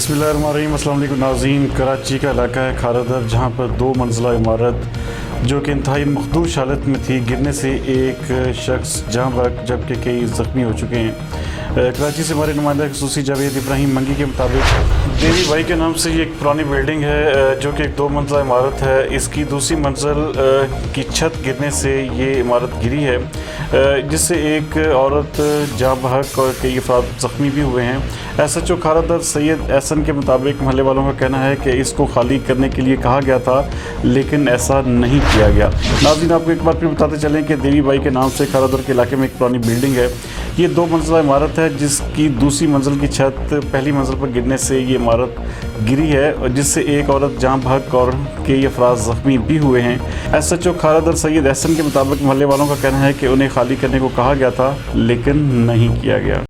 बिस्मिल्लाहिर्रहमानिर्रहीम। अस्सलाम वालेकुम नाज़रीन। कराची का इलाका है खारादर, जहाँ पर 2 मंजिला इमारत जो कि इंतहाई मखदूश हालत में थी, गिरने से एक शख्स जहाँ बहक जबकि कई ज़ख्मी हो चुके हैं। कराची से हमारे नुमाइंदा खसूसी जावेद इब्राहिम मंगी के मुताबिक देवी भाई के नाम से ये एक पुरानी बिल्डिंग है जो कि एक 2 मंजिला इमारत है। इसकी दूसरी मंजिल की छत गिरने से ये इमारत गिरी है, जिससे एक औरत जाँ बहक और कई अफराद ज़ख्मी भी हुए हैं। SHO खारादर सैयद एहसन के मुताबिक महल्ले वालों का कहना है कि इसको खाली करने के लिए कहा गया था, लेकिन ऐसा नहीं किया गया। नाज़रीन, आपको एक बार फिर बताते चलें कि देवी भाई के नाम से खारादर के इलाके में एक पुरानी बिल्डिंग है। ये 2 मंजिला इमारत है, जिसकी दूसरी मंजिल की छत पहली मंजिल पर गिरने से ये इमारत गिरी है, और जिससे एक औरत जाँ बहक और कई अफराद ज़ख्मी भी हुए हैं। SHO खारादर सैयद एहसन के मुताबिक महल्ले वालों का कहना है कि उन्हें खाली करने को कहा गया था, लेकिन नहीं किया गया।